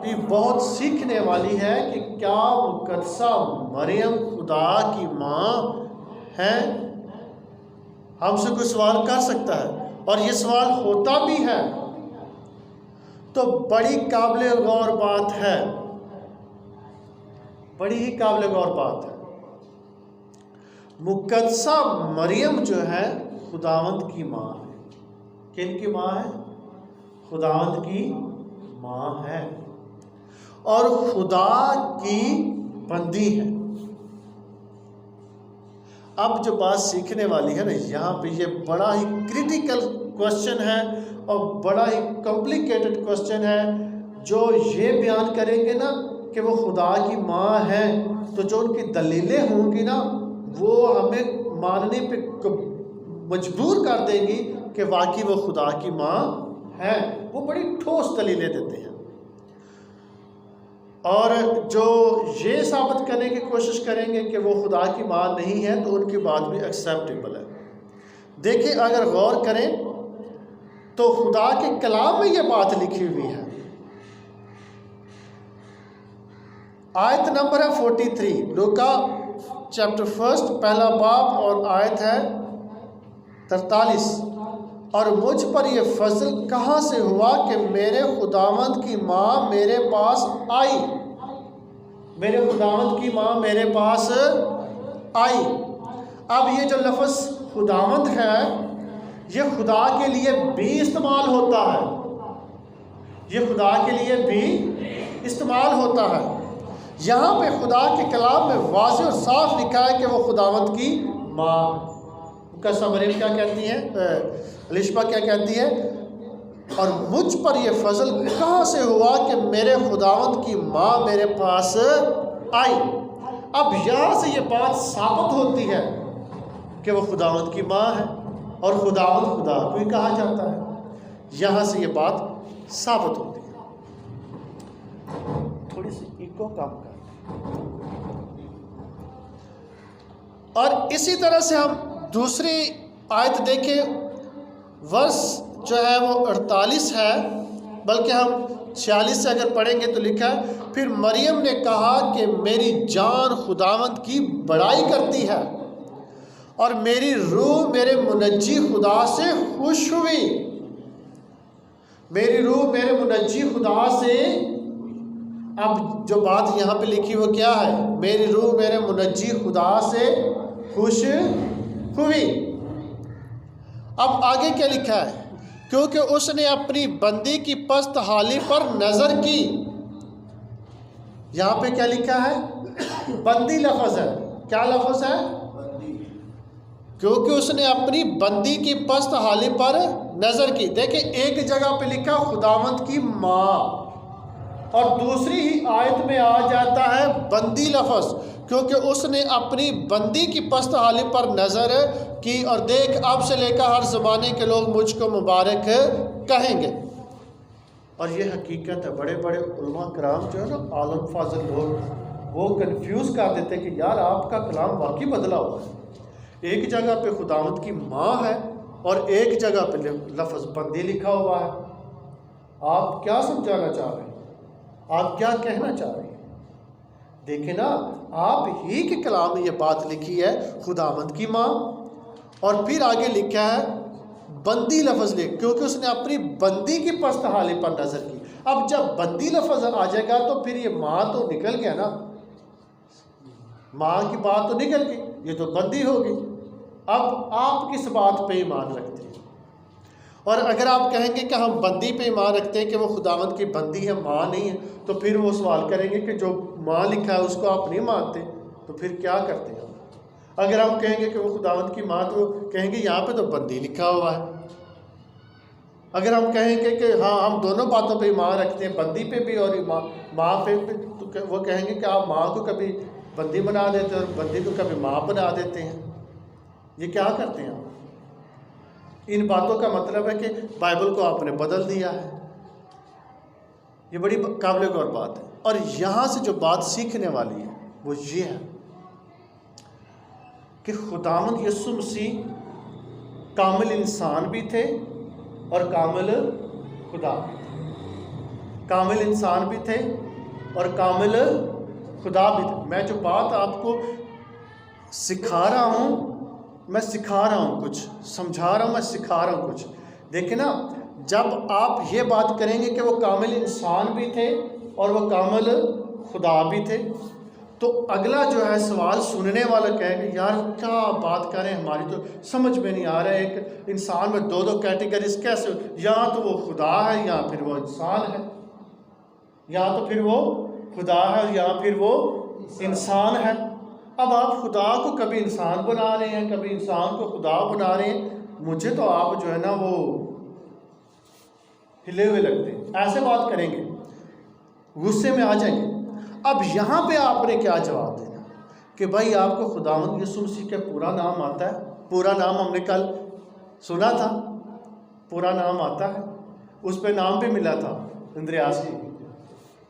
भी बहुत सीखने वाली है कि क्या मुकद्दसा मरियम खुदा की माँ है। हमसे कोई सवाल कर सकता है और ये सवाल होता भी है, तो बड़ी काबिल गौर बात है, बड़ी ही काबिल गौर बात है। मुकद्दसा मरियम जो है खुदावंद की माँ है। किन की माँ है? खुदावंद की माँ है और खुदा की बंदी है। अब जो बात सीखने वाली है ना, यहाँ पे ये बड़ा ही क्रिटिकल क्वेश्चन है और बड़ा ही कॉम्प्लिकेटेड क्वेश्चन है। जो ये बयान करेंगे ना कि वो खुदा की माँ है, तो जो उनकी दलीलें होंगी ना वो हमें मानने पे मजबूर कर देंगी कि वाकई वो खुदा की माँ है। वो बड़ी ठोस दलीलें देते हैं और जो ये साबित करने की कोशिश करेंगे कि वो खुदा की माँ नहीं है, तो उनकी बात भी एक्सेप्टेबल है। देखिए, अगर गौर करें तो खुदा के कलाम में ये बात लिखी हुई है। आयत नंबर है 43, लूका चैप्टर 1 पहला बाब और आयत है 43। और मुझ पर यह फजल कहाँ से हुआ कि मेरे खुदावंद की माँ मेरे पास आई। मेरे खुदावंद की माँ मेरे पास आई। अब ये जो लफ्ज़ खुदावंद है, ये खुदा के लिए भी इस्तेमाल होता है, ये खुदा के लिए भी इस्तेमाल होता है। यहाँ पे खुदा के कलाम में वाज़ेह और साफ लिखा है कि वो खुदावंद की माँ। मुकद्दसा मरियम क्या कहती है, अलिशबा क्या कहती है? और मुझ पर ये फजल कहाँ से हुआ कि मेरे खुदावंद की माँ मेरे पास आई। अब यहाँ से ये बात साबित होती है कि वो खुदावंद की माँ है और खुदावंद खुदा को ही कहा जाता है। यहाँ से ये बात साबित होती है। थोड़ी सी इको कम कर। और इसी तरह से हम दूसरी आयत देखें, वर्ष जो है वो 48 है, बल्कि हम 46 से अगर पढ़ेंगे तो लिखा है, फिर मरियम ने कहा कि मेरी जान खुदावंद की बड़ाई करती है और मेरी रूह मेरे मुनज्जी खुदा से खुश हुई। मेरी रूह मेरे मुनज्जी खुदा से, अब जो बात यहाँ पे लिखी वो क्या है? मेरी रूह मेरे मुनज्जी खुदा से खुश हुई। अब आगे क्या लिखा है? क्योंकि उसने अपनी बंदी की पस्त हाली पर नजर की। यहाँ पे क्या लिखा है? बंदी लफ्ज़ है। क्या लफ्ज़ है? क्योंकि उसने अपनी बंदी की पस्त हाली पर नजर की। देखिए, एक जगह पे लिखा खुदावंद की माँ और दूसरी ही आयत में आ जाता है बंदी लफ्ज़, क्योंकि उसने अपनी बंदी की पस्त हाली पर नज़र की। और देख, अब से लेकर हर ज़माने के लोग मुझको मुबारक कहेंगे। और ये हकीकत है। बड़े बड़े उलमा कराम जो है ना, आलम फाजिल लोग, वो कंफ्यूज कर देते हैं कि यार आपका कलाम वाकई बदला हुआ है। एक जगह पे खुदावंद की माँ है और एक जगह पे लफ्ज़ बंदी लिखा हुआ है। आप क्या समझाना चाह रहे हैं? आप क्या कहना चाह रहे हैं? देखें ना, आप ही के कलाम में ये बात लिखी है खुदावंद की माँ, और फिर आगे लिखा है बंदी लफ्ज़ लिख, क्योंकि उसने अपनी बंदी की पस्त हाली पर नजर की। अब जब बंदी लफ्ज़ आ जाएगा तो फिर ये माँ तो निकल गया ना, माँ की बात तो निकल गई, ये तो बंदी हो गई। अब आप किस बात पे ईमान रखते हैं? और अगर आप कहेंगे कि हम बंदी पे ईमान रखते हैं कि वो खुदावंद की बंदी है, माँ नहीं है, तो फिर वो सवाल करेंगे कि जो माँ लिखा है उसको आप नहीं मानते, तो फिर क्या करते हैं? अगर हम कहेंगे कि वो खुदावंद की माँ, तो कहेंगे यहाँ पे तो बंदी लिखा हुआ है। अगर हम कहेंगे कि हाँ हम दोनों बातों पे ईमान रखते हैं, बंदी पे भी और माँ पे भी, तो वो कहेंगे कि आप माँ को कभी बंदी बना देते हैं और बंदी को कभी माँ बना देते हैं। ये क्या करते हैं आप? इन बातों का मतलब है कि बाइबल को आपने बदल दिया है। ये बड़ी काबिल गौर बात है। और यहाँ से जो बात सीखने वाली है वो ये है कि खुदावंद यीशु मसीह कामिल इंसान भी थे और कामिल खुदा भी थे। कामिल इंसान भी थे और कामिल खुदा भी थे। मैं जो बात आपको सिखा रहा हूँ, मैं सिखा रहा हूँ कुछ, समझा रहा हूँ, मैं सिखा रहा हूँ कुछ। देखिए ना, जब आप ये बात करेंगे कि वो कामिल इंसान भी थे और वो कामिल खुदा भी थे, तो अगला जो है सवाल सुनने वाला कहेगा यार क्या बात कर रहे हैं, हमारी तो समझ में नहीं आ रहा है, एक इंसान में दो दो कैटेगरीज कैसे, या तो वो खुदा है या फिर वो इंसान है, या तो फिर वो खुदा है या फिर वो इंसान है। अब आप खुदा को कभी इंसान बना रहे हैं, कभी इंसान को खुदा बना रहे हैं, मुझे तो आप जो है ना वो हिले हुए लगते हैं। ऐसे बात करेंगे, गुस्से में आ जाएंगे। अब यहाँ पे आपने क्या जवाब देना कि भाई आपको खुदावंद यीशु मसीह का पूरा नाम आता है? पूरा नाम हमने कल सुना था, पूरा नाम आता है, उस पे नाम भी मिला था इंद्रियास की।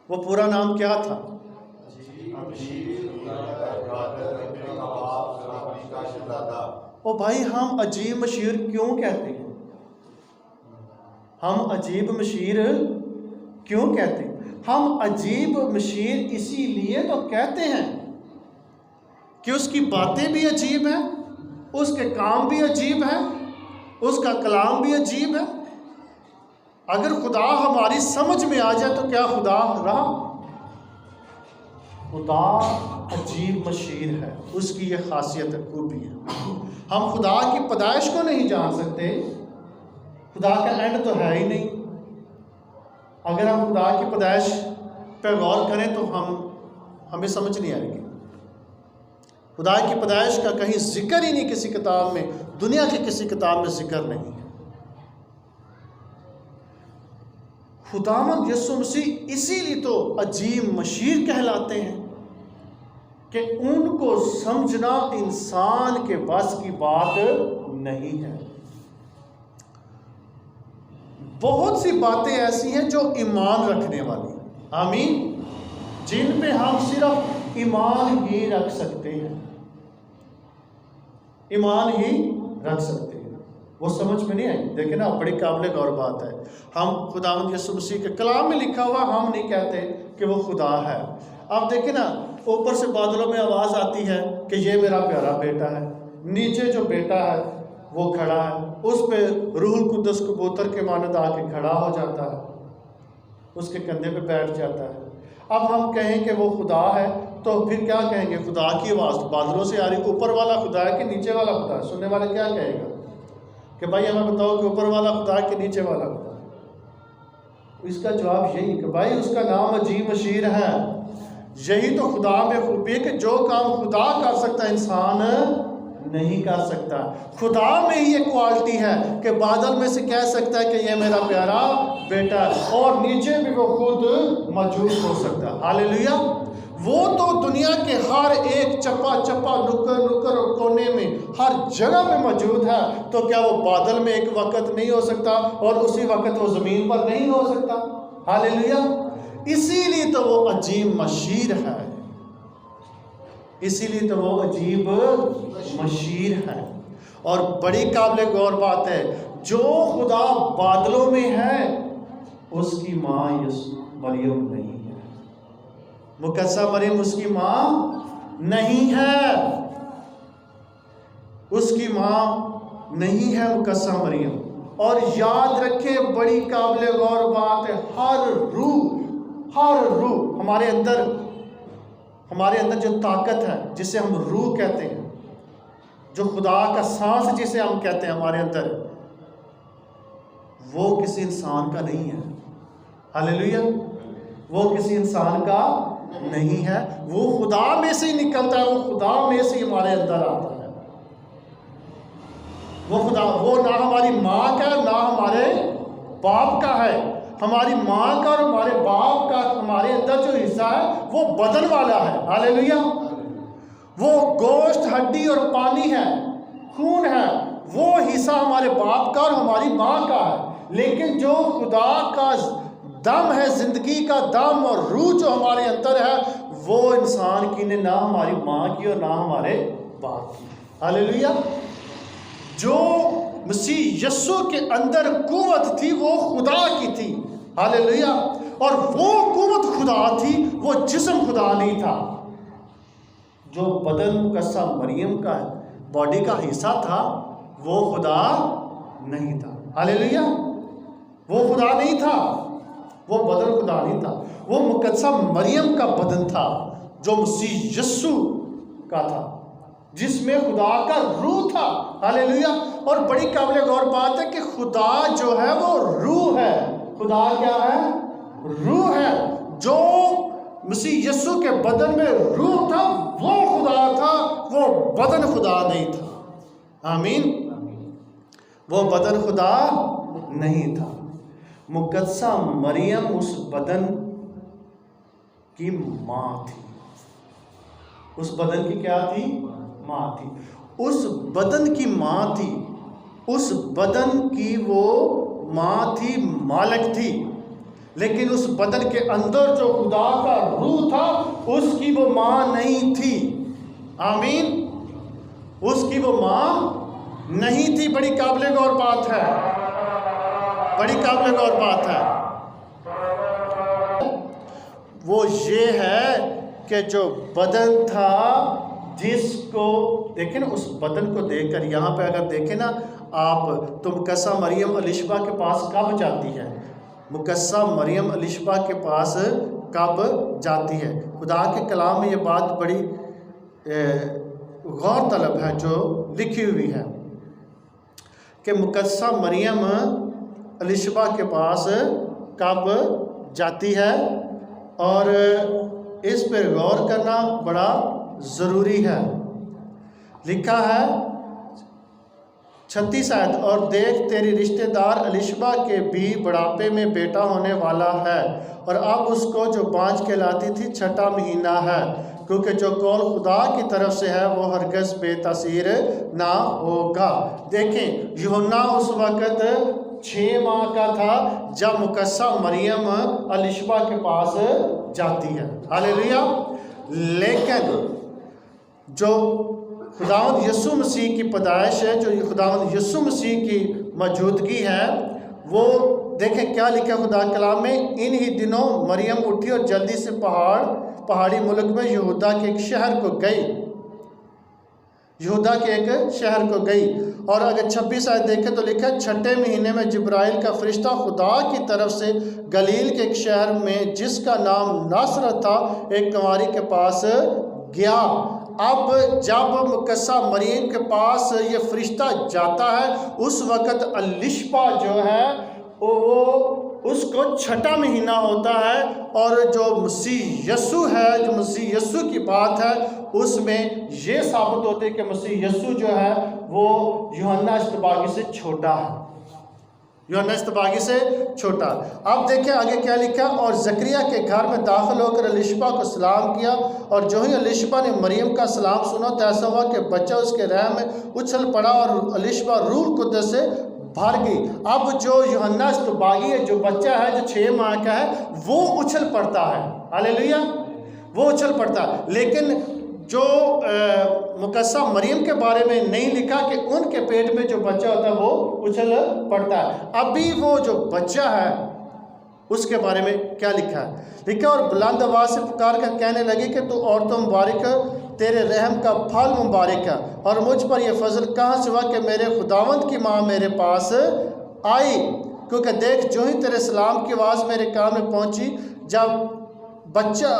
वो पूरा नाम क्या था? ओ भाई, हम अजीब मशीर क्यों कहते हैं? हम अजीब मशीर क्यों कहते हैं? हम अजीब मशीर इसीलिए तो कहते हैं कि उसकी बातें भी अजीब हैं, उसके काम भी अजीब हैं, उसका कलाम भी अजीब है। अगर खुदा हमारी समझ में आ जाए तो क्या खुदा रहा? खुदा अजीब मशीर है, उसकी ये खासियत है, खूबी है। हम खुदा की पैदाइश को नहीं जान सकते, खुदा का एंड तो है ही नहीं। अगर हम खुदा की पैदाइश पर गौर करें तो हमें समझ नहीं आएगी। खुदा की पैदाइश का कहीं जिक्र ही नहीं किसी किताब में, दुनिया की किसी किताब में जिक्र नहीं है। खुदावंद यीशु मसीह इसीलिए तो अजीब मशीर कहलाते हैं कि उनको समझना इंसान के बस की बात नहीं है। बहुत सी बातें ऐसी हैं जो ईमान रखने वाली, आमीन, जिन पे हम सिर्फ ईमान ही रख सकते हैं, ईमान ही रख सकते हैं। वो समझ में नहीं आई। देखिए ना, बड़ी काबिल गौर बात है। हम खुदावंद यीशु मसीह के कलाम में लिखा हुआ हम नहीं कहते कि वो खुदा है। अब देखिए ना, ऊपर से बादलों में आवाज़ आती है कि ये मेरा प्यारा बेटा है, नीचे जो बेटा है वो खड़ा है, उस पर रूहुल कुद्दस कबूतर के मानद आके खड़ा हो जाता है, उसके कंधे पे बैठ जाता है। अब हम कहें कि वो खुदा है तो फिर क्या कहेंगे? खुदा की आवाज़ बादलों से आ रही, ऊपर वाला खुदा है कि नीचे वाला खुदा है? सुनने वाला क्या कहेगा कि भाई हमें बताओ कि ऊपर वाला खुदा है कि नीचे वाला खुदा है? इसका जवाब यही कि भाई उसका नाम अजीब मशीर है। यही तो खुदा में खूबी है कि जो काम खुदा कर सकता है इंसान नहीं कर सकता। खुदा में ही ये क्वालिटी है कि बादल में से कह सकता है कि ये मेरा प्यारा बेटा है, और नीचे भी वो खुद मौजूद हो सकता है। हालेलुया। वो तो दुनिया के हर एक चप्पा चप्पा, नुक्कड़ नुक्कड़ और कोने में, हर जगह में मौजूद है। तो क्या वो बादल में एक वक्त नहीं हो सकता और उसी वक्त वो ज़मीन पर नहीं हो सकता? हालेलुया। इसीलिए तो वो अजीब मशीर है, इसीलिए तो वो अजीब मशीर है। और बड़ी काबिल गौर बात है, जो खुदा बादलों में है उसकी माँ मरियम नहीं है। मुकद्दसा मरियम उसकी माँ नहीं है, उसकी माँ नहीं है मुकद्दसा मरियम। और याद रखें, बड़ी काबिल गौर बात है, हर रूह हमारे अंदर जो ताकत है जिसे हम रूह कहते हैं, जो खुदा का सांस जिसे हम कहते हैं हमारे अंदर, वो किसी इंसान का नहीं है। हालेलुया। वो किसी इंसान का नहीं है, वो खुदा में से ही निकलता है, वो खुदा में से ही हमारे अंदर आता है। वो खुदा, वो ना हमारी माँ का ना हमारे बाप का है। हमारी माँ का और हमारे बाप का हमारे अंदर जो हिस्सा है वो बदन वाला है। हालेलुया। वो गोश्त, हड्डी और पानी है, खून है, वो हिस्सा हमारे बाप का और हमारी माँ का है। लेकिन जो खुदा का दम है, जिंदगी का दम और रूह जो हमारे अंदर है, वो इंसान की ने ना हमारी माँ की और ना हमारे बाप की। हालेलुया। जो मसीह यीशु के अंदर कुव्वत थी वो खुदा की थी। हालेलुया। और वो कुव्वत खुदा थी, वो जिस्म खुदा नहीं था। जो बदन मुकस्सा मरियम का बॉडी का हिस्सा था वो खुदा नहीं था। हालेलुया। वो खुदा नहीं था, वो बदन खुदा नहीं था, वो मुकद्दसा मरियम का बदन था जो मसीह यस्सु का था, जिसमें खुदा का रूह था। हालेलुया। और बड़ी काबिल गौर बात है कि खुदा जो है वो रूह है। खुदा क्या है? रूह है। जो मसीह यस्सु के बदन में रूह था वो खुदा था, वो बदन खुदा नहीं था। आमीन। वो बदन खुदा नहीं था। मुकद्दसा मरियम उस बदन की माँ थी। उस बदन की क्या थी? माँ थी। उस बदन की माँ थी। उस बदन की वो माँ थी, मालिक थी। लेकिन उस बदन के अंदर जो खुदा का रूह था उसकी वो माँ नहीं थी। आमीन। उसकी वो माँ नहीं थी। बड़ी काबिल गौर बात है, बड़ी काबिल गौर बात है। वो ये है कि जो बदन था, जिसको देखें ना, उस बदन को देखकर यहाँ पे अगर देखें ना आप, तो मुकद्दसा मरियम अलिशबा के पास कब जाती है? मुकद्दसा मरियम अलिशबा के पास कब जाती है? खुदा के कलाम में ये बात बड़ी गौर तलब है जो लिखी हुई है कि मुकद्दसा मरियम अलिशबा के पास कब जाती है, और इस पर गौर करना बड़ा ज़रूरी है। लिखा है 36 आयत, और देख तेरी रिश्तेदार अलिशबा के भी बुढ़ापे में बेटा होने वाला है, और अब उसको जो बाँझ कहलाती थी 6वां महीना है, क्योंकि जो कौल खुदा की तरफ से है वो हरगिज़ बेतासीर ना होगा। देखें, यूहन्ना उस वक़्त 6 माह का था जब मुकद्दसा मरियम अलिशबा के पास जाती है। हालेलुया। लेकिन जो खुदावंद यीशु मसीह की पैदाइश है, जो खुदावंद यीशु मसीह की मौजूदगी है, वो देखें क्या लिखा खुदा कलाम में। इन ही दिनों मरियम उठी और जल्दी से पहाड़ी मुल्क में यहूदा के एक शहर को गई। यहूदा के एक शहर को गई। और अगर 26 आयत देखें तो लिखा 6ठे महीने में जिब्राइल का फरिश्ता खुदा की तरफ से गलील के एक शहर में जिसका नाम नासरत था एक कुंवारी के पास गया। अब जब मुकद्दसा मरियम के पास ये फरिश्ता जाता है उस वक़्त अलिशबा जो है वो उसको 6वां महीना होता है, और जो मसीह यस्सु है, जो मसीह यस्सु की बात है उसमें ये साबित होते हैं कि मसीह यस्सु जो है वो यूहन्ना इस्तबागी से छोटा है। यूहन्ना इस्तबागी से छोटा। अब देखिए आगे क्या लिखा। और जकरिया के घर में दाखिल होकर अलिशबा को सलाम किया, और जो ही अलिशबा ने मरियम का सलाम सुना तो ऐसा हुआ कि बच्चा उसके रहम में उछल पड़ा और अलिशबा रूह कुद्दस से भर गई। अब जो यूहन्ना इस्तबागी है, जो बच्चा है जो 6 माह का है, वो उछल पड़ता है। हालेलुया। वो उछल पड़ता है। लेकिन जो मुकद्दसा मरियम के बारे में नहीं लिखा कि उनके पेट में जो बच्चा होता है वो उछल पड़ता है। अभी वो जो बच्चा है उसके बारे में क्या लिखा है? लिखा, और बुलंद आवाज से पुकार कर कहने लगी कि तू औरतों मुबारक, तेरे रहम का फल मुबारक है, और मुझ पर यह फजल कहाँ से हुआ कि मेरे खुदावंद की माँ मेरे पास आई, क्योंकि देख जो ही तेरे सलाम की आवाज़ मेरे कान में पहुँची, जब बच्चा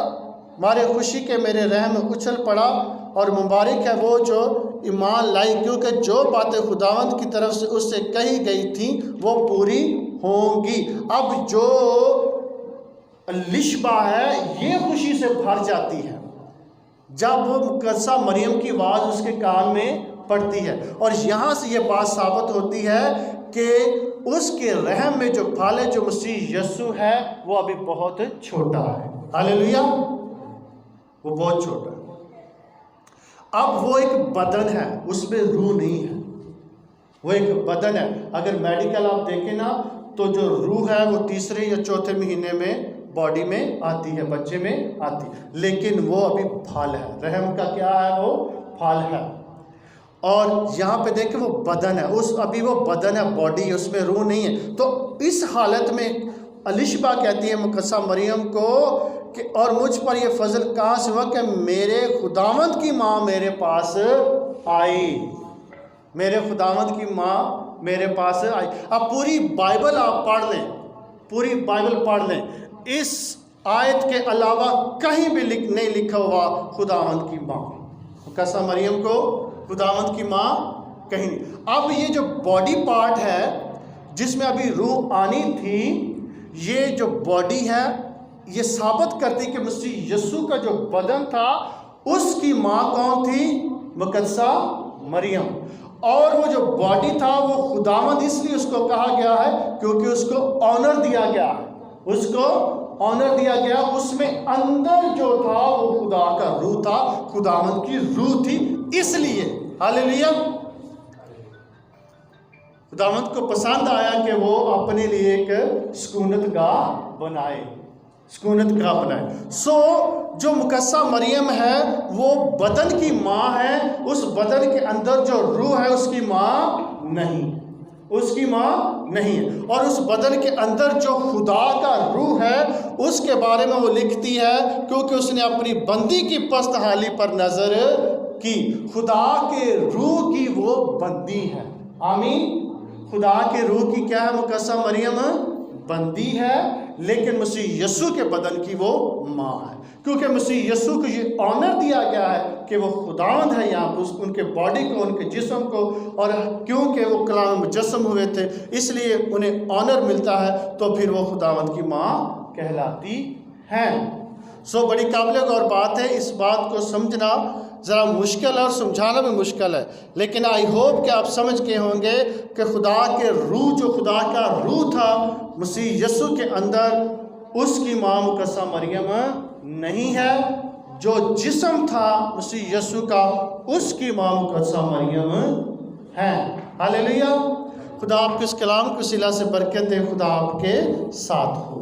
मारे खुशी के मेरे रहम में उछल पड़ा, और मुबारक है वो जो ईमान लाई, क्योंकि जो बातें खुदावंद की तरफ से उससे कही गई थी वो पूरी होंगी। अब जो अलिशबा है ये खुशी से भर जाती है जब मुकद्दसा मरियम की आवाज़ उसके कान में पड़ती है। और यहाँ से ये बात साबित होती है कि उसके रहम में जो फल है, जो मसीह यस्सु है, वो अभी बहुत छोटा है। हालेलुया। वो बहुत छोटा है। अब वो एक बदन है, उसमें रूह नहीं है। वो एक बदन है। अगर मेडिकल आप देखें ना तो जो रूह है वो 3 या 4 महीने में बॉडी में आती है, बच्चे में आती है, लेकिन वो अभी फल है। रहम का क्या है? वो फल है। और यहाँ पे देखें वो बदन है, उस अभी वो बदन है, बॉडी, उसमें रूह नहीं है। तो इस हालत में अलिशबा कहती है मुकद्दसा मरियम को कि और मुझ पर यह फजल कहाँ से हुआ कि मेरे खुदावंद की माँ मेरे पास आई, मेरे खुदावंद की माँ मेरे पास आई। अब पूरी बाइबल आप पढ़ लें, पूरी बाइबल पढ़ लें, इस आयत के अलावा कहीं भी नहीं लिखा हुआ खुदावंद की माँ, मुकद्दसा मरियम को खुदावंद की माँ कहीं नहीं। अब ये जो बॉडी पार्ट है जिसमें अभी रूह आनी थी, ये जो बॉडी है ये साबित करती कि मसीह यीशु का जो बदन था उसकी माँ कौन थी? मुकद्दसा मरियम। और वो जो बॉडी था वो खुदावंद इसलिए उसको कहा गया है क्योंकि उसको ऑनर दिया गया, उसको ऑनर दिया गया। उसमें अंदर जो था वो खुदा का रूह था, खुदावंद की रूह थी, इसलिए हालेलुया खुदावंद को पसंद आया कि वो अपने लिए एक सुकूनत गाह बनाए, सुकूनत गाह बनाए। जो मुकद्दसा मरियम है वो बदन की माँ है, उस बदन के अंदर जो रूह है उसकी माँ नहीं, उसकी माँ नहीं है। और उस बदन के अंदर जो खुदा का रूह है उसके बारे में वो लिखती है क्योंकि उसने अपनी बंदी की पस्त हाली पर नजर की। खुदा के रूह की वो बंदी है, आमीन। खुदा के रूह की क्या है? मुकद्दसा मरियम बंदी है, लेकिन मसीह यीशु के बदन की वो माँ है क्योंकि मसीह यीशु को ये ऑनर दिया गया है कि वो खुदावंद है यहाँ पर, उनके बॉडी को, उनके जिस्म को, और क्योंकि वो कलाम मुजस्सम हुए थे इसलिए उन्हें ऑनर मिलता है, तो फिर वो खुदावंद की माँ कहलाती हैं। बड़ी काबिल गौर बात है। इस बात को समझना ज़रा मुश्किल है और समझाना भी मुश्किल है, लेकिन आई होप कि आप समझ गए होंगे कि खुदा के रूह, जो खुदा का रूह था मसीह यीशु के अंदर, उसकी माँ मुकद्दसा मरियम नहीं है। जो जिस्म था मसीह यीशु का, उसकी माँ मुकद्दसा मरियम है। हालेलुया। खुदा आपके इस कलाम को सिला से बरकत दे, खुदा आपके साथ हो।